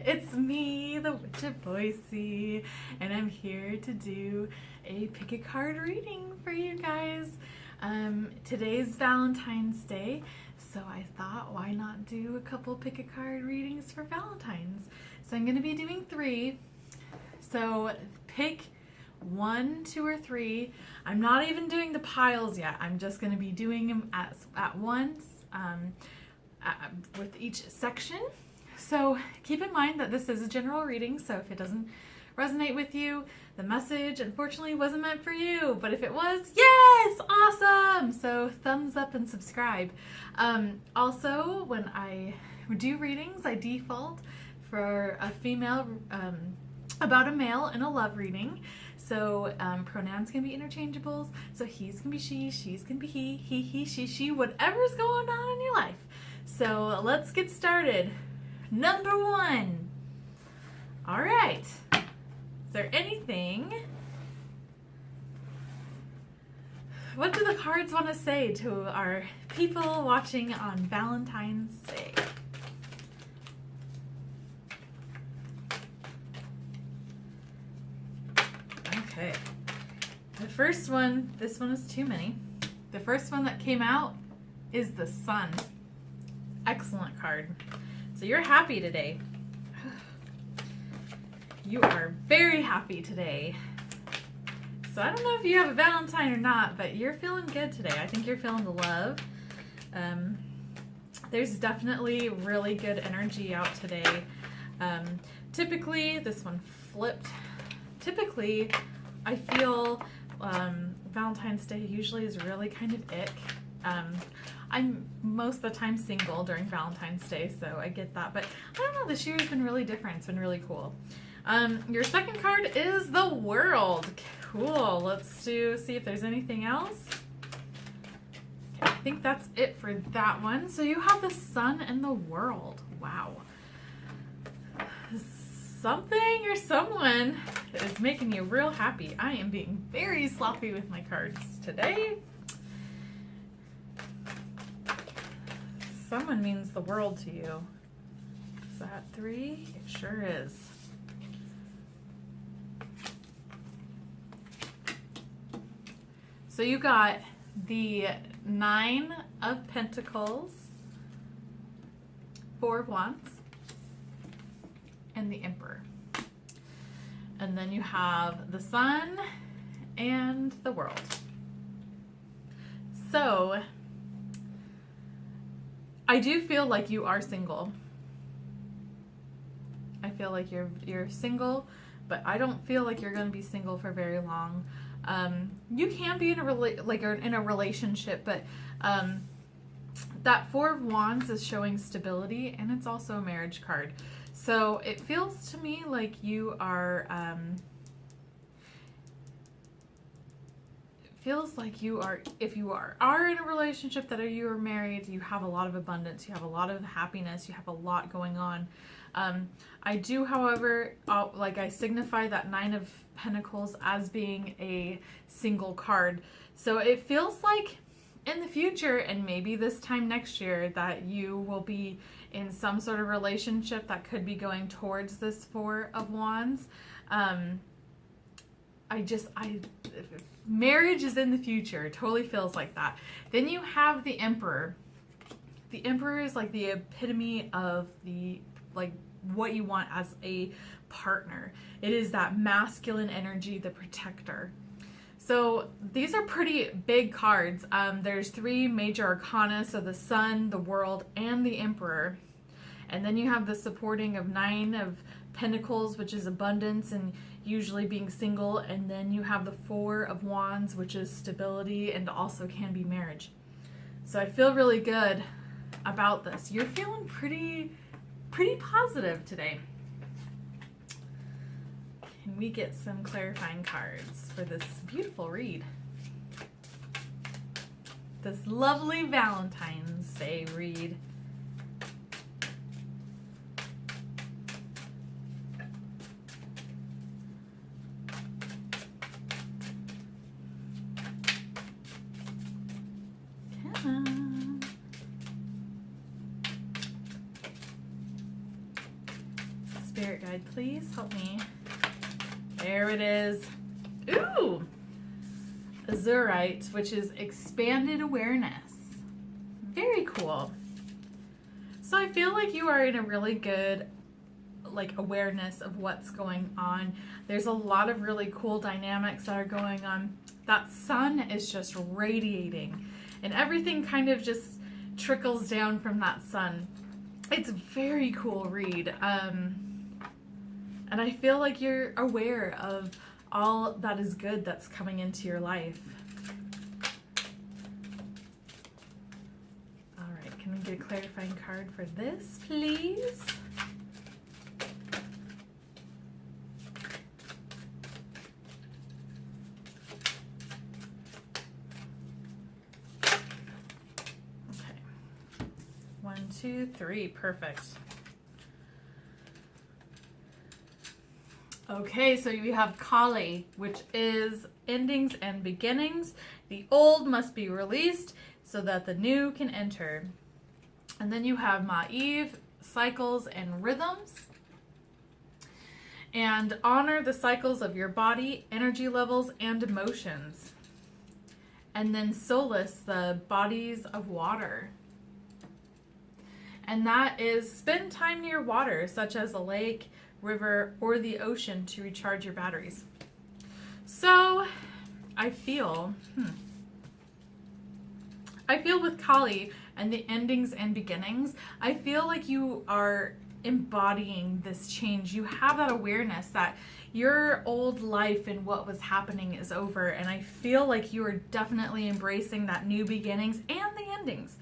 It's me, the Witch of Boise, and I'm here to do a pick a card reading for you guys. Today's Valentine's Day, so I thought why not do a couple pick a card readings for Valentine's. So I'm going to be doing 3. So pick 1, 2, or 3. I'm not even doing the piles yet. I'm just going to be doing them at once with each section. So keep in mind that this is a general reading, so if it doesn't resonate with you, the message unfortunately wasn't meant for you. But if it was, yes, awesome! So thumbs up and subscribe. Also, when I do readings, I default for a female about a male in a love reading. So pronouns can be interchangeables. So he's can be she, she's can be he, she, whatever's going on in your life. So let's get started. Number 1. All right. Is there anything? What do the cards want to say to our people watching on Valentine's Day? Okay. The first one, this one is too many. The first one that came out is the Sun. Excellent card. So you're happy today. You are very happy today. So I don't know if you have a Valentine or not, but you're feeling good today. I think you're feeling the love. There's definitely really good energy out today. Typically, this one flipped. Typically, I feel Valentine's Day usually is really kind of ick. I'm most of the time single during Valentine's Day, so I get that. But I don't know, this year has been really different. It's been really cool. Your second card is the World. Cool. Let's see if there's anything else. Okay, I think that's it for that one. So you have the Sun and the World. Wow. Something or someone is making you real happy. I am being very sloppy with my cards today. Someone means the world to you. Is that 3? It sure is. So you got the 9 of Pentacles, 4 of Wands, and the Emperor. And then you have the Sun and the World. So I do feel like you are single. I feel like you're single, but I don't feel like you're going to be single for very long. You can be in a relationship, but that 4 of Wands is showing stability, and it's also a marriage card. So it feels to me like you are. Feels like you are, if you are in a relationship that you are married, you have a lot of abundance, you have a lot of happiness, you have a lot going on. I do, however, I signify that 9 of Pentacles as being a single card. So it feels like in the future, and maybe this time next year, that you will be in some sort of relationship that could be going towards this 4 of Wands. Marriage is in the future. It totally feels like that. Then you have the Emperor. The Emperor is like the epitome of what you want as a partner. It is that masculine energy, the protector. So these are pretty big cards. There's 3 major arcana, so the Sun, the World, and the Emperor. And then you have the supporting of 9 of Pentacles, which is abundance and usually being single, and then you have the 4 of Wands, which is stability and also can be marriage. So I feel really good about this. You're feeling pretty positive today. Can we get some clarifying cards for this beautiful read? This lovely Valentine's Day read. spirit guide, please help me. There it is. Ooh! Azurite, which is expanded awareness. Very cool. So I feel like you are in a really good awareness of what's going on. There's a lot of really cool dynamics that are going on. That sun is just radiating and everything kind of just trickles down from that sun. It's a very cool read. And I feel like you're aware of all that is good that's coming into your life. All right, can we get a clarifying card for this, please? Okay. 1, 2, 3, perfect. Okay, so you have Kali, which is endings and beginnings. The old must be released so that the new can enter. And then you have Ma'eve, cycles and rhythms. And honor the cycles of your body, energy levels, and emotions. And then Solace, the bodies of water. And that is spend time near water, such as a lake, river, or the ocean to recharge your batteries. So I feel with Kali and the endings and beginnings, I feel like you are embodying this change. You have that awareness that your old life and what was happening is over, and I feel like you are definitely embracing that new beginnings and the endings.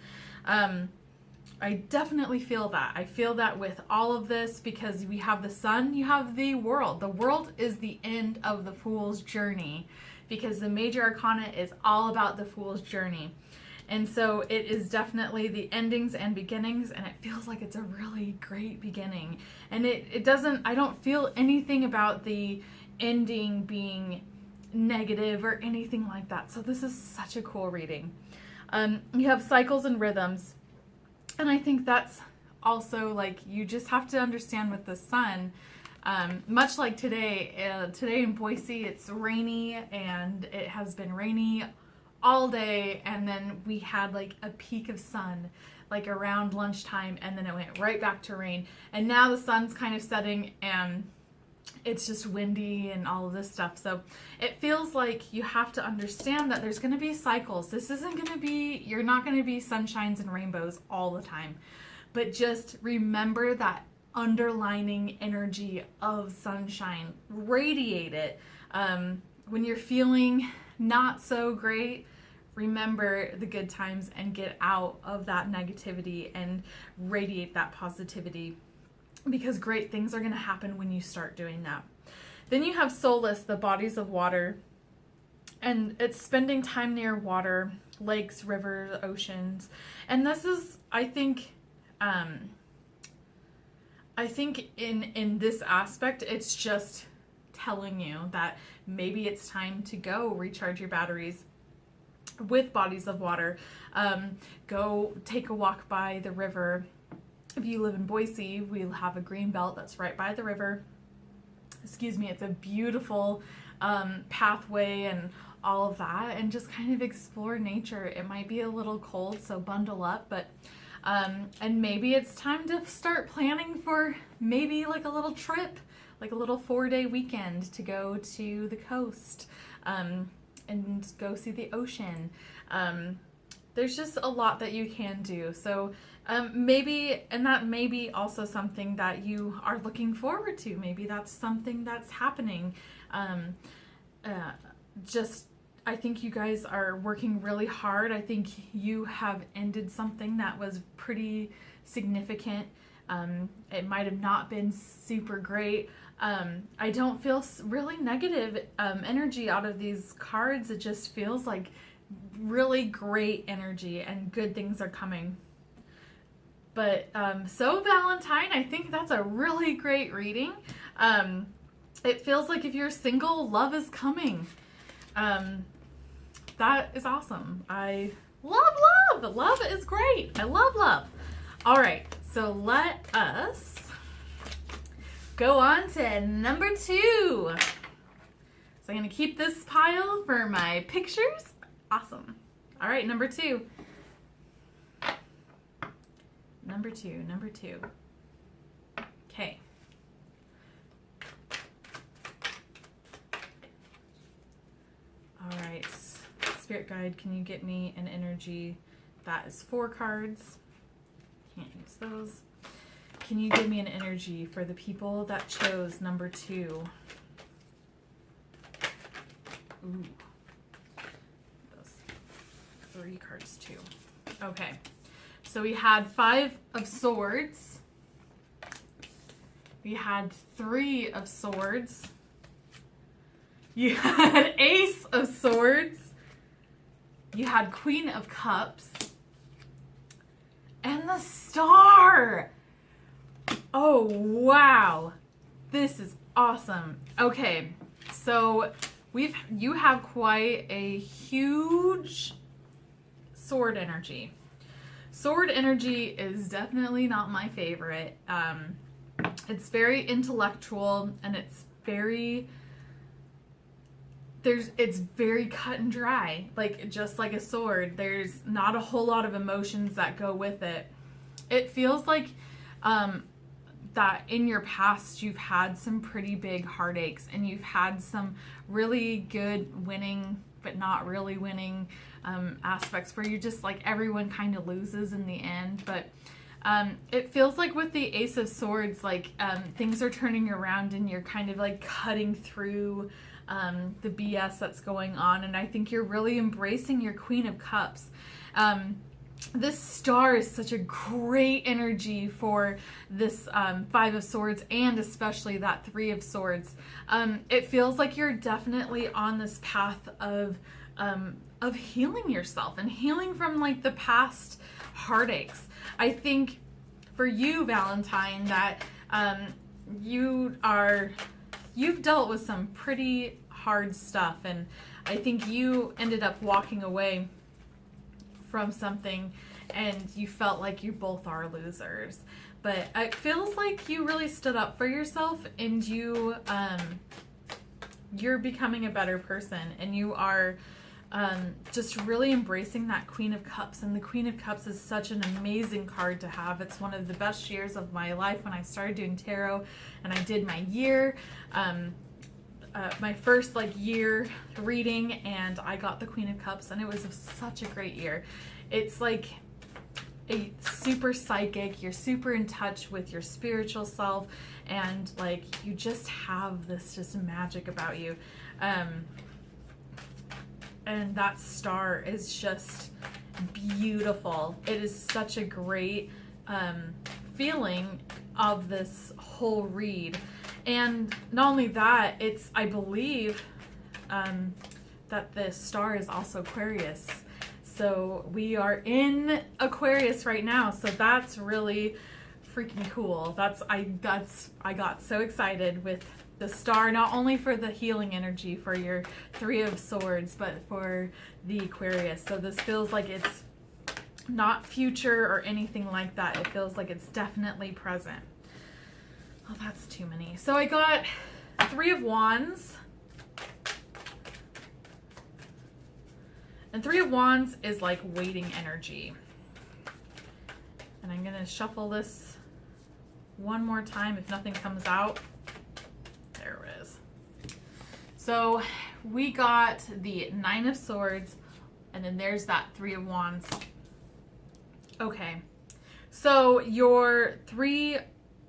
I definitely feel that. I feel that with all of this because we have the sun, you have the world. The world is the end of the Fool's journey because the major arcana is all about the Fool's journey. And so it is definitely the endings and beginnings, and it feels like it's a really great beginning. And it doesn't, I don't feel anything about the ending being negative or anything like that. So this is such a cool reading. You have cycles and rhythms. And I think that's also you just have to understand with the sun, much like today in Boise, it's rainy and it has been rainy all day. And then we had a peak of sun, around lunchtime, and then it went right back to rain. And now the sun's kind of setting and it's just windy and all of this stuff. So it feels like you have to understand that there's going to be cycles. This isn't going to be, you're not going to be sunshines and rainbows all the time. But just remember that underlining energy of sunshine. Radiate it. When you're feeling not so great, remember the good times and get out of that negativity and radiate that positivity. Because great things are going to happen when you start doing that. Then you have Solace, the bodies of water. And it's spending time near water, lakes, rivers, oceans. And this is, I think in this aspect, it's just telling you that maybe it's time to go recharge your batteries with bodies of water. Go take a walk by the river. If you live in Boise, we'll have a green belt that's right by the river. Excuse me, it's a beautiful pathway and all of that, and just kind of explore nature. It might be a little cold, so bundle up, but and maybe it's time to start planning for maybe a little trip, a little 4-day weekend to go to the coast and go see the ocean. There's just a lot that you can do. So maybe, and that may be also something that you are looking forward to. Maybe that's something that's happening. I think you guys are working really hard. I think you have ended something that was pretty significant. It might have not been super great. I don't feel really negative energy out of these cards. It just feels like really great energy and good things are coming. But so Valentine, I think that's a really great reading. It feels like if you're single, love is coming. That is awesome. I love love. Love is great. I love love. All right, so let us go on to number 2. So I'm going to keep this pile for my pictures. Awesome. All right, number 2. Number 2. Okay. All right. Spirit guide, can you get me an energy that is 4 cards? Can't use those. Can you give me an energy for the people that chose number 2? Ooh. Those 3 cards too. Okay. So we had 5 of Swords. We had 3 of Swords. You had Ace of Swords. You had Queen of Cups. And the Star. Oh, wow. This is awesome. Okay, so you have quite a huge sword energy. Sword energy is definitely not my favorite. It's very intellectual, and it's very cut and dry, like just like a sword. There's not a whole lot of emotions that go with it. It feels like that in your past you've had some pretty big heartaches, and you've had some really good winning but not really winning aspects where you just like everyone kind of loses in the end. But it feels like with the Ace of Swords, like things are turning around and you're kind of like cutting through the BS that's going on, and I think you're really embracing your Queen of Cups. This Star is such a great energy for this 5 of Swords, and especially that 3 of Swords. It feels like you're definitely on this path of healing yourself and healing from like the past heartaches. I think for you, Valentine, that you've dealt with some pretty hard stuff, and I think you ended up walking away from something and you felt like you both are losers. But it feels like you really stood up for yourself, and you're becoming a better person, and you are just really embracing that Queen of Cups. And the Queen of Cups is such an amazing card to have. It's one of the best years of my life when I started doing tarot, and I did my year, my first like year reading, and I got the Queen of Cups, and it was such a great year. It's like a super psychic, you're super in touch with your spiritual self, and like you just have this just magic about you. And that Star is just beautiful. It is such a great feeling of this whole read. And not only that, I believe that the Star is also Aquarius. So we are in Aquarius right now. So that's really freaking cool. I got so excited with the Star, not only for the healing energy for your 3 of Swords, but for the Aquarius. So this feels like it's not future or anything like that. It feels like it's definitely present. Oh, that's too many. So I got 3 of Wands. And 3 of Wands is like waiting energy. And I'm going to shuffle this one more time if nothing comes out. There it is. So we got the 9 of Swords, and then there's that 3 of Wands. Okay. So your 3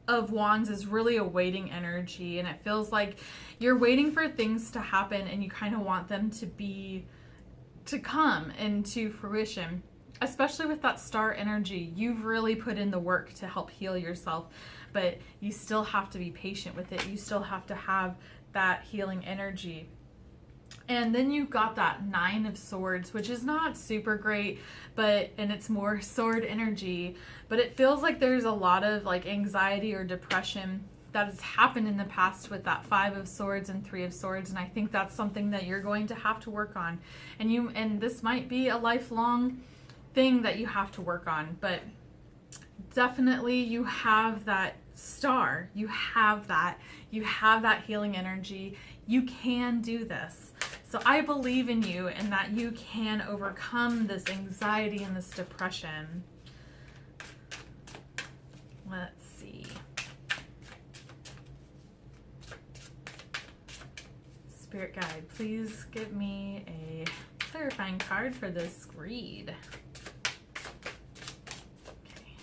of Wands is really a waiting energy, and it feels like you're waiting for things to happen, and you kind of want them to come into fruition. Especially with that Star energy, you've really put in the work to help heal yourself, but you still have to be patient with it. You still have to have that healing energy. And then you've got that 9 of Swords, which is not super great, and it's more sword energy, but it feels like there's a lot of like anxiety or depression that has happened in the past with that 5 of Swords and 3 of Swords. And I think that's something that you're going to have to work on. And this might be a lifelong thing that you have to work on, but definitely you have that star. You have that. You have that healing energy. You can do this. So I believe in you and that you can overcome this anxiety and this depression. Let's see. Spirit guide, please give me a clarifying card for this read. Okay.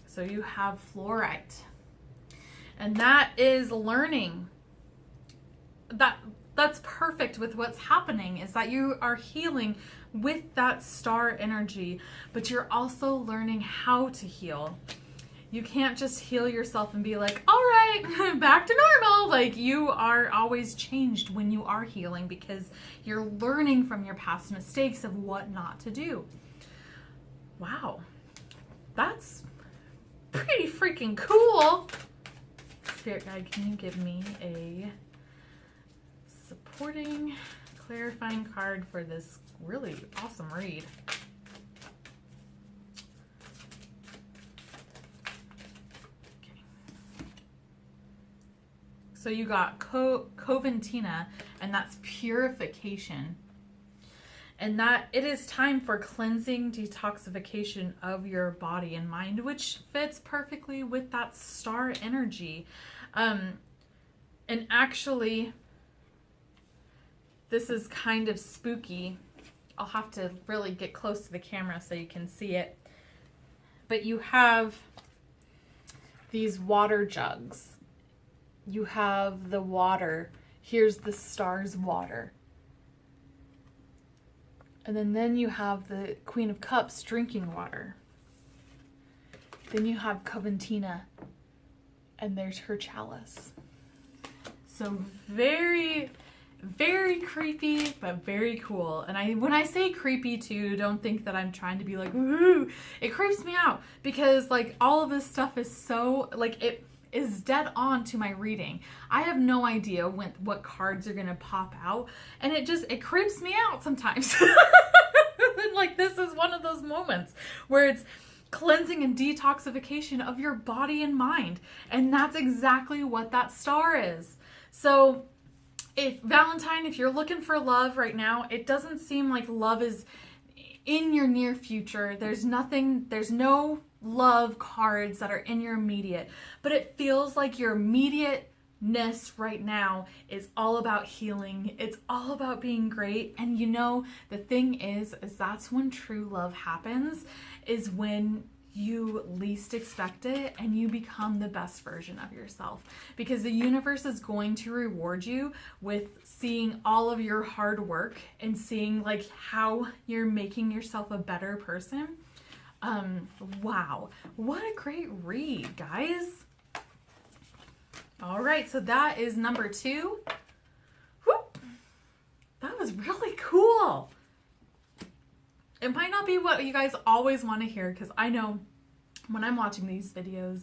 So you have fluorite. And that is learning. That's perfect with what's happening, is that you are healing with that star energy, but you're also learning how to heal. You can't just heal yourself and be like, all right, back to normal. Like, you are always changed when you are healing, because you're learning from your past mistakes of what not to do. Wow. That's pretty freaking cool. Spirit guide, can you give me a supporting, clarifying card for this really awesome read? Okay. So you got Coventina, and that's purification. And that it is time for cleansing, detoxification of your body and mind, which fits perfectly with that star energy. And actually, this is kind of spooky. I'll have to really get close to the camera so you can see it. But you have these water jugs. You have the water. Here's the star's water. And then you have the Queen of Cups drinking water. Then you have Coventina, and there's her chalice. So very, very creepy, but very cool. And when I say creepy too, don't think that I'm trying to be like, woohoo. It creeps me out because like all of this stuff is so, like, it is dead on to my reading. I have no idea what cards are gonna pop out, and it creeps me out sometimes. And like, this is one of those moments where it's cleansing and detoxification of your body and mind, and that's exactly what that star is. So Valentine, if you're looking for love right now, it doesn't seem like love is in your near future. There's no love cards that are in your immediate, but it feels like your immediateness right now is all about healing. It's all about being great. And you know, the thing is that's when true love happens, is when you least expect it and you become the best version of yourself, because the universe is going to reward you with seeing all of your hard work and seeing like how you're making yourself a better person. Wow, what a great read, guys. All right, so that is number 2. Whoop. That was really cool. It might not be what you guys always want to hear, because I know when I'm watching these videos,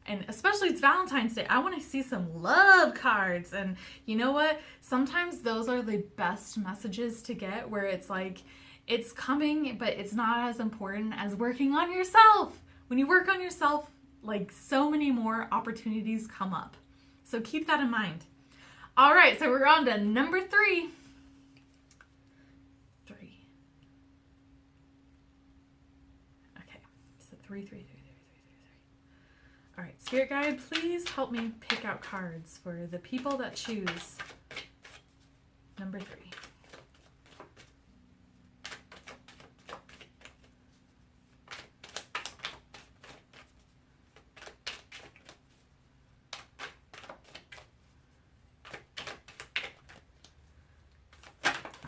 and especially it's Valentine's Day, I want to see some love cards. And you know what? Sometimes those are the best messages to get, where it's like, it's coming, but it's not as important as working on yourself. When you work on yourself, like, so many more opportunities come up. So keep that in mind. All right, so we're on to number 3. Okay, so 3. All right, Spirit Guide, please help me pick out cards for the people that choose number 3.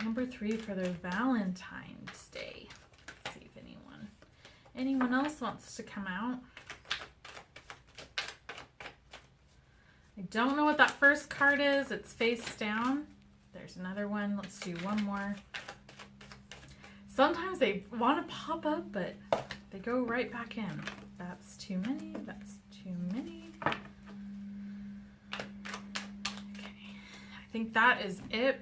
Number 3 for their Valentine's Day. Let's see if anyone else wants to come out. I don't know what that first card is. It's face down. There's another one. Let's do one more. Sometimes they want to pop up, but they go right back in. That's too many. That's too many. Okay, I think that is it.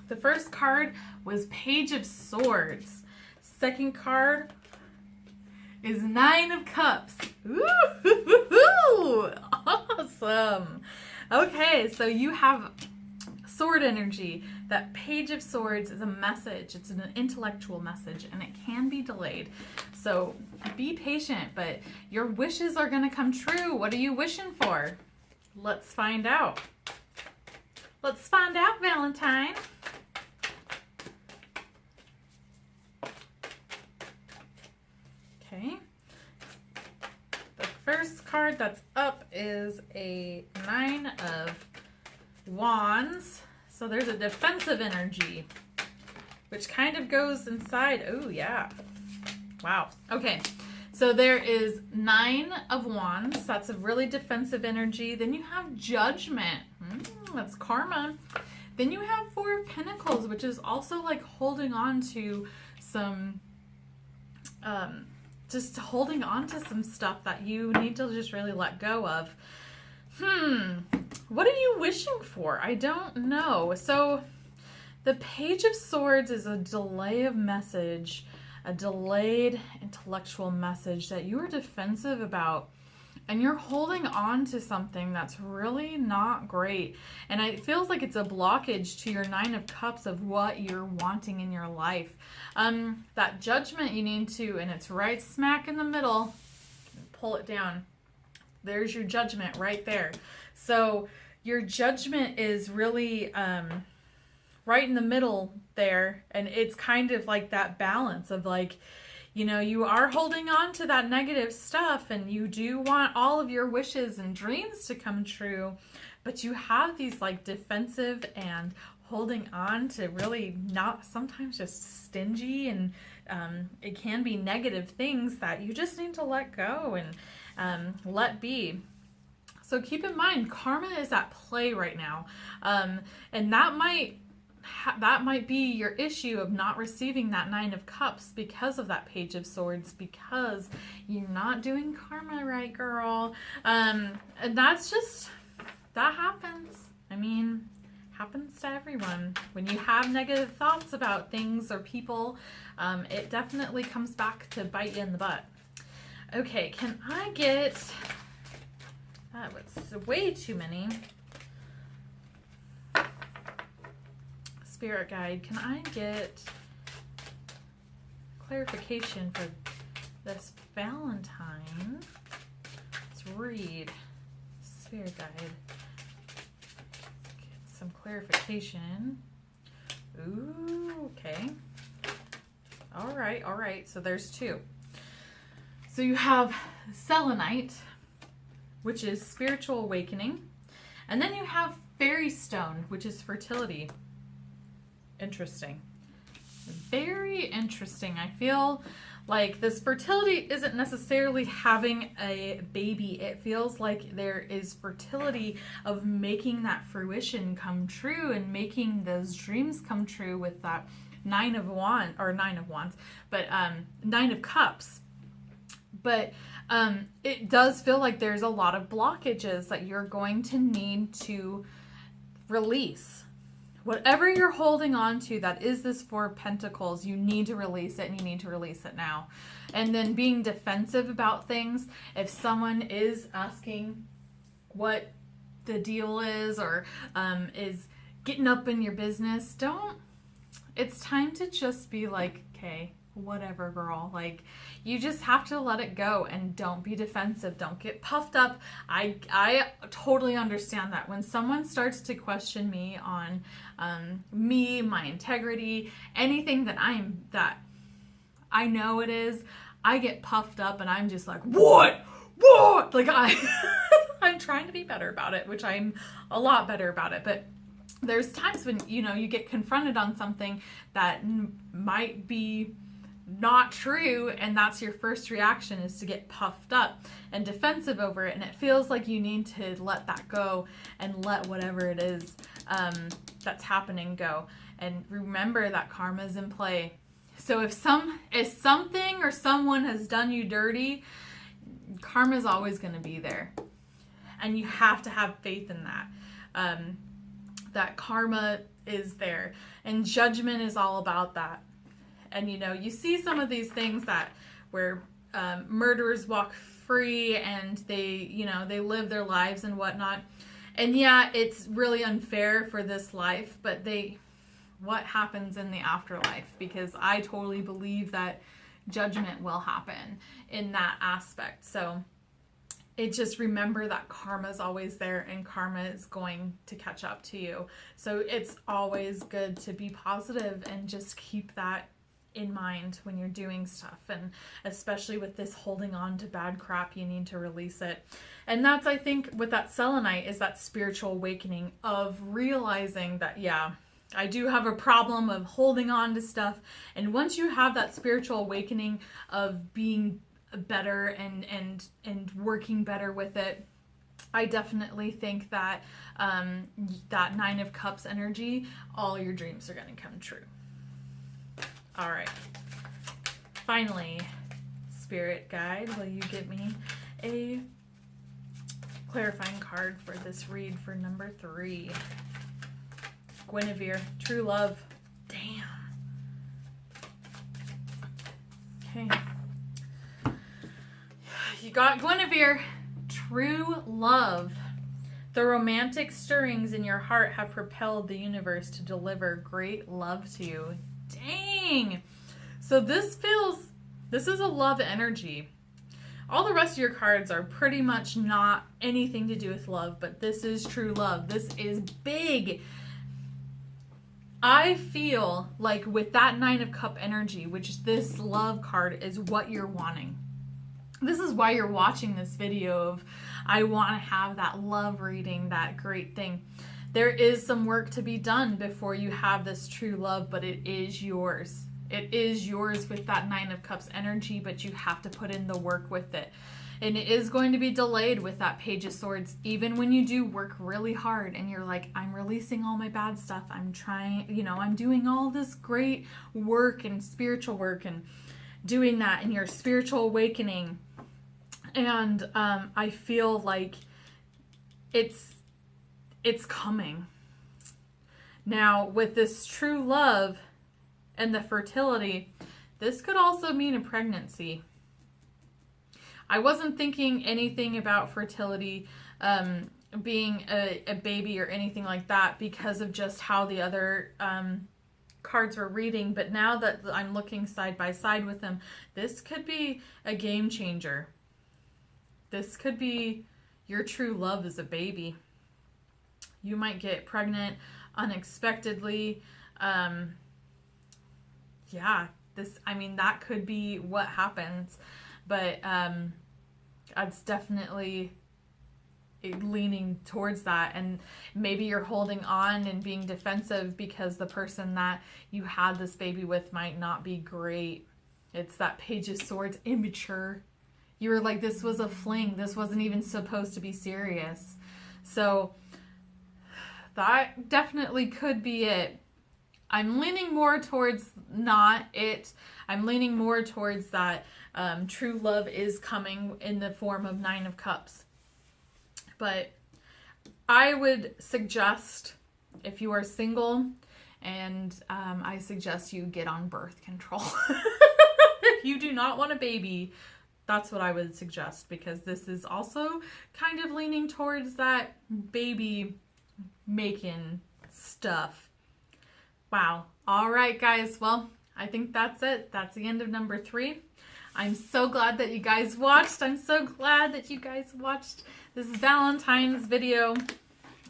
The first card was Page of Swords. Second card is 9 of Cups. Ooh, awesome. Okay, so you have sword energy. That Page of Swords is a message. It's an intellectual message, and it can be delayed. So be patient, but your wishes are going to come true. What are you wishing for? Let's find out. Let's find out, Valentine. Okay. The first card that's up is a 9 of Wands. So there's a defensive energy, which kind of goes inside. Oh, yeah. Wow. Okay. So there is 9 of Wands. That's a really defensive energy. Then you have Judgment. That's karma. Then you have 4 of Pentacles, which is also like holding on to some, just holding on to some stuff that you need to just really let go of. What are you wishing for? I don't know. So the Page of Swords is a delay of message, a delayed intellectual message that you are defensive about, and you're holding on to something that's really not great. And it feels like it's a blockage to your 9 of Cups of what you're wanting in your life. That Judgment you need to, and it's right smack in the middle, pull it down. There's your Judgment right there. So your Judgment is really right in the middle there. And it's kind of like that balance of like, you know, you are holding on to that negative stuff and you do want all of your wishes and dreams to come true. But you have these like defensive and holding on to really not, sometimes just stingy, and it can be negative things that you just need to let go and let be. So keep in mind, karma is at play right now. And that might be your issue of not receiving that 9 of Cups because of that Page of Swords, because you're not doing karma right, girl. And that's just, that happens. I mean, happens to everyone. When you have negative thoughts about things or people, it definitely comes back to bite you in the butt. Okay, can I get, that was way too many. Spirit guide, can I get clarification for this Valentine? Let's read Spirit guide. Get some clarification. Ooh, okay. All right. So there's 2. So you have Selenite, which is spiritual awakening. And then you have Fairy Stone, which is fertility. Interesting. Very interesting. I feel like this fertility isn't necessarily having a baby. It feels like there is fertility of making that fruition come true and making those dreams come true with that 9 of Wands, but 9 of Cups. But it does feel like there's a lot of blockages that you're going to need to release. Whatever you're holding on to that is this 4 of Pentacles, you need to release it, and you need to release it now. And then being defensive about things. If someone is asking what the deal is or is getting up in your business, it's time to just be like, okay, whatever, girl. Like, you just have to let it go and don't be defensive. Don't get puffed up. I totally understand that. When someone starts to question me on me, my integrity, anything that I know it is, I get puffed up and I'm just like, what? Like I'm trying to be better about it, which I'm a lot better about it. But there's times when, you get confronted on something that might be not true, and that's your first reaction, is to get puffed up and defensive over it, and it feels like you need to let that go and let whatever it is that's happening go. And remember that karma is in play. So if something or someone has done you dirty, karma is always going to be there, and you have to have faith in that. That karma is there, and judgment is all about that. And you see some of these things that where murderers walk free and they live their lives and whatnot. And yeah, it's really unfair for this life, but what happens in the afterlife? Because I totally believe that judgment will happen in that aspect. So it just, remember that karma is always there and karma is going to catch up to you. So it's always good to be positive and just keep that in mind when you're doing stuff. And especially with this holding on to bad crap, you need to release it. And that's, I think, with that selenite, is that spiritual awakening of realizing that, yeah, I do have a problem of holding on to stuff. And once you have that spiritual awakening of being better and working better with it, I definitely think that that 9 of Cups energy, all your dreams are going to come true. All right. Finally, Spirit Guide, will you give me a clarifying card for this read for number 3? Guinevere, true love. Damn. Okay. You got Guinevere, true love. The romantic stirrings in your heart have propelled the universe to deliver great love to you. Dang. So this is a love energy. All the rest of your cards are pretty much not anything to do with love, but this is true love. This is big. I feel like with that 9 of Cup energy, which this love card is what you're wanting. This is why you're watching this video of, I want to have that love reading, that great thing. There is some work to be done before you have this true love, but it is yours. It is yours with that 9 of Cups energy, but you have to put in the work with it. And it is going to be delayed with that Page of Swords, even when you do work really hard and you're like, I'm releasing all my bad stuff. I'm trying, I'm doing all this great work and spiritual work and doing that in your spiritual awakening. And I feel like it's coming. Now, with this true love and the fertility, this could also mean a pregnancy. I wasn't thinking anything about fertility being a baby or anything like that because of just how the other cards were reading. But now that I'm looking side by side with them, this could be a game changer. This could be your true love as a baby. You might get pregnant unexpectedly. That could be what happens. But it's definitely leaning towards that. And maybe you're holding on and being defensive because the person that you had this baby with might not be great. It's that Page of Swords, immature. You were like, this was a fling. This wasn't even supposed to be serious. So that definitely could be it. I'm leaning more towards not it. I'm leaning more towards that true love is coming in the form of 9 of Cups. But I would suggest, if you are single, and I suggest you get on birth control. If you do not want a baby, that's what I would suggest, because this is also kind of leaning towards that baby making stuff. Wow. All right, guys. Well, I think that's it. That's the end of number 3. I'm so glad that you guys watched. I'm so glad that you guys watched this Valentine's video.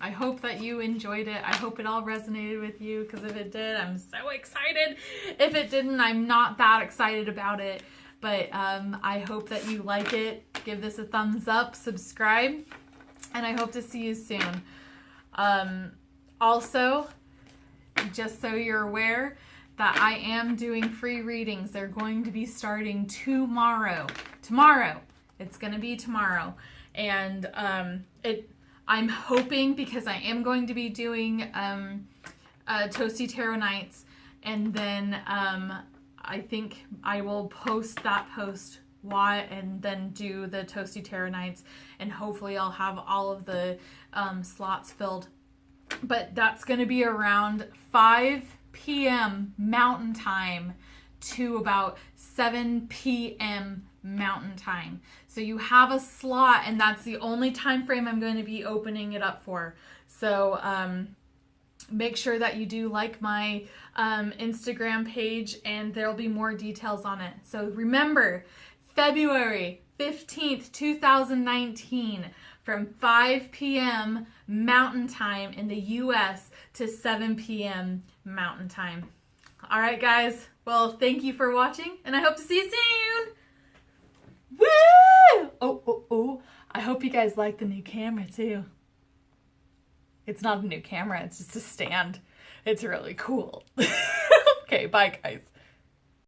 I hope that you enjoyed it. I hope it all resonated with you, because if it did, I'm so excited. If it didn't, I'm not that excited about it. But I hope that you like it. Give this a thumbs up, subscribe, and I hope to see you soon. Also, just so you're aware that I am doing free readings. They're going to be starting tomorrow. It's going to be tomorrow. And I'm hoping, because I am going to be doing Toasty Tarot Nights, and then I think I will post that post and then do the Toasty Tarot Nights, and hopefully I'll have all of the slots filled. But that's going to be around 5 p.m. Mountain Time to about 7 p.m. Mountain Time. So you have a slot, and that's the only time frame I'm going to be opening it up for. So make sure that you do like my Instagram page, and there'll be more details on it. So remember, February 15th, 2019, from 5 p.m. Mountain Time in the U.S. to 7 p.m. Mountain Time. All right, guys. Well, thank you for watching, and I hope to see you soon. Woo! Oh. I hope you guys like the new camera, too. It's not a new camera. It's just a stand. It's really cool. Okay, bye, guys.